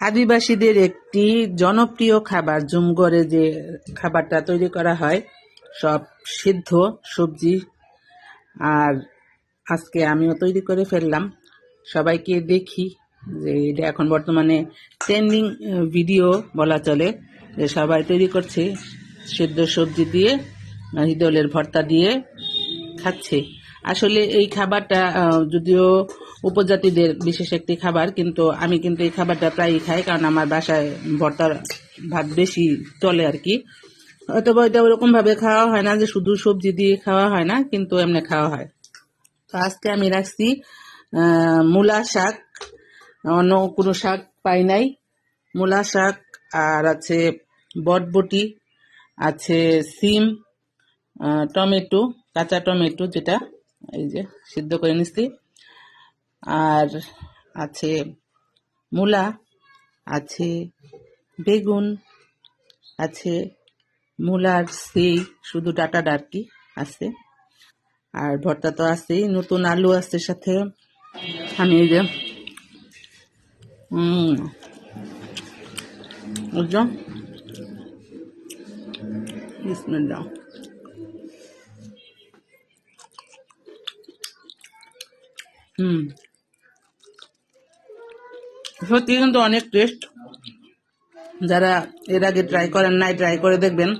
আদিবাসীদের একটি জনপ্রিয় খাবার জুমগড়ে যে খাবারটা তৈরি করা হয় সব সিদ্ধ সবজি। আর আজকে আমিও তৈরি করে ফেললাম, সবাইকে দেখি যে এটা এখন বর্তমানে ট্রেন্ডিং ভিডিও বলা চলে, যে সবাই তৈরি করছে সিদ্ধ সবজি দিয়ে হিদলের ভর্তা দিয়ে খাচ্ছে। আসলে এই খাবারটা যদিও উপজাতিদের বিশেষ একটি খাবার, কিন্তু আমি কিন্তু এই খাবারটা প্রায়ই খাই, কারণ আমার বাসায় ভর্তার ভাত বেশি চলে আর কি। অথবা এটা ওরকমভাবে খাওয়া হয় না যে শুধু সবজি দিয়ে খাওয়া হয় না, কিন্তু এমনি খাওয়া হয়। তো আজকে আমি রাখছি মূলা শাক, অন্য কোনো শাক পাই নাই। মূলা শাক, আর আছে বটবটি, আছে সিম, টমেটো, কাঁচা টমেটো যেটা এই যে সিদ্ধ করে নিচ্ছি, আর আছে মূলা, আছে বেগুন, আছে মূলার সেই শুধু ডাটাটা আর কি আছে, আর ভর্তা তো আছেই, নতুন আলু আছে সাথে। আমি এই যে বুঝছো, বিসমিল্লাহ। সত্যি কিন্তু অনেক টেস্ট। যারা এর আগে ট্রাই করেন নাই, ট্রাই করে দেখবেন।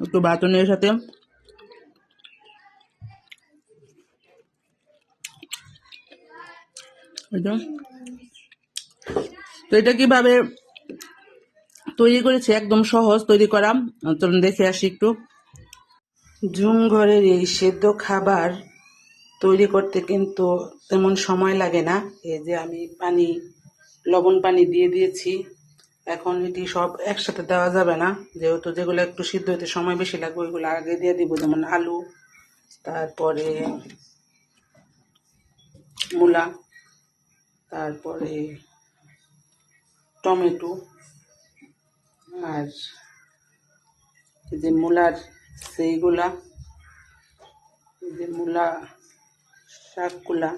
একটু বাতনের সাথে তো এটা কিভাবে তৈরি করেছি, একদম সহজ তৈরি করা। চলুন দেখে আসি একটু। ঝুম ঘরের এই সেদ্ধ খাবার তৈরি করতে কিন্তু তেমন সময় লাগে না। এই যে আমি লবণ পানি দিয়ে দিয়েছি। এখন এটি সব একসাথে দেওয়া যাবে না, যেহেতু যেগুলো একটু সিদ্ধ হতে সময় বেশি লাগবে ওইগুলো আগে দিয়ে দিব, যেমন আলু, তারপরে মূলা, তারপরে টমেটো, আর এই যে মূলার সেইগুলা, এই যে মূলা শাকগুলা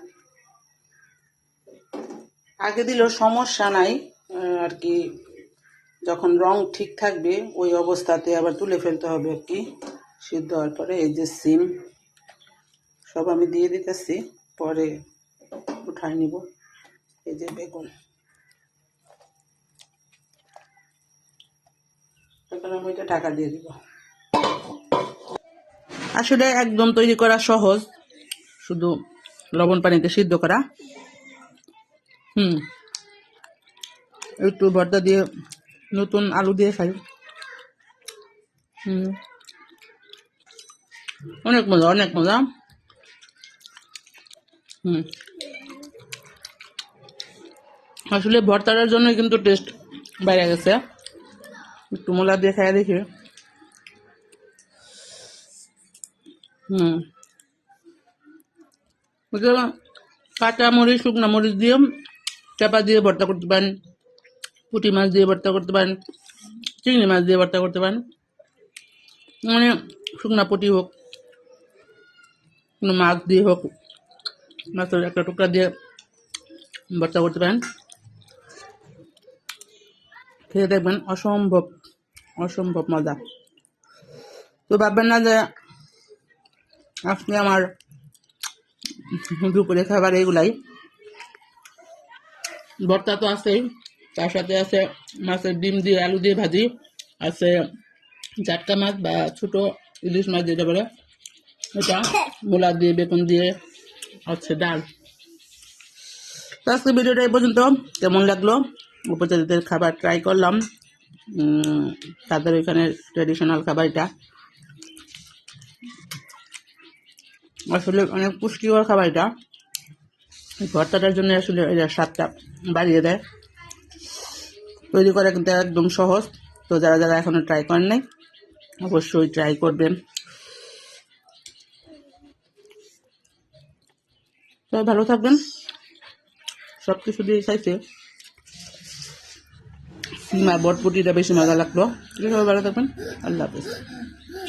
আগে দিলেও সমস্যা নাই আর কি। যখন রং ঠিক থাকবে ওই অবস্থাতে আবার তুলে ফেলতে হবে আর কি, সিদ্ধ হওয়ার পরে। এই যে সিম সব আমি দিয়ে দিতেছি, পরে উঠাই নিব। এই যে বেগুন, এখন আমি এটা ঢাকা দিয়ে দিব। আসলে একদম তৈরি করা সহজ, শুধু লবণ পানিতে সিদ্ধ করা। একটু ভর্তা দিয়ে নতুন আলু দিয়ে খাই। অনেক মজা, অনেক মজা। আসলে ভর্তাটার জন্য কিন্তু টেস্ট বাইরে গেছে। একটু মূলা দিয়ে খাই দেখি। কাঁচা মরিচ, শুকনা মরিচ দিয়ে চাপা দিয়ে ভর্তা করতে পারেন, পুঁটি মাছ দিয়ে ভর্তা করতে পারেন, চিংড়ি মাছ দিয়ে ভর্তা করতে পারেন, মানে শুকনা পুঁটি হোক, কোনো মাছ দিয়ে হোক, মাছের একটা টুকরা দিয়ে ভর্তা করতে পারেন। খেয়ে দেখবেন অসম্ভব অসম্ভব মজা। তো ভাববেন না যে আজকে আমার দুপুরে খাবার এইগুলাই। ভর্তা তো আছেই, তার সাথে আছে মাছের ডিম দিয়ে আলু দিয়ে ভাজি, আছে জাটকা মাছ বা ছোট ইলিশ মাছ যেটা বলে এটা, মূলা দিয়ে বেগুন দিয়ে, আছে ডাল। তো আজকে ভিডিওটা এই পর্যন্ত। কেমন লাগলো? উপজাতিদের খাবার ট্রাই করলাম, তাদের ওইখানে ট্রেডিশনাল খাবার এটা। আসলে অনেক পুষ্টিকর খাবার এটা, ভর্তাটার জন্য আসলে এটা স্বাদটা বাড়িয়ে দেয়। তৈরি করা কিন্তু একদম সহজ। তো যারা যারা এখনো ট্রাই করেন নাই অবশ্যই ট্রাই করবেন। সবাই ভালো থাকবেন। সব কিছু দিয়ে খাইছে, সিম আর বটবটিটা বেশি মজা লাগলো। সবাই ভালো থাকবেন। আল্লাহ হাফেজ।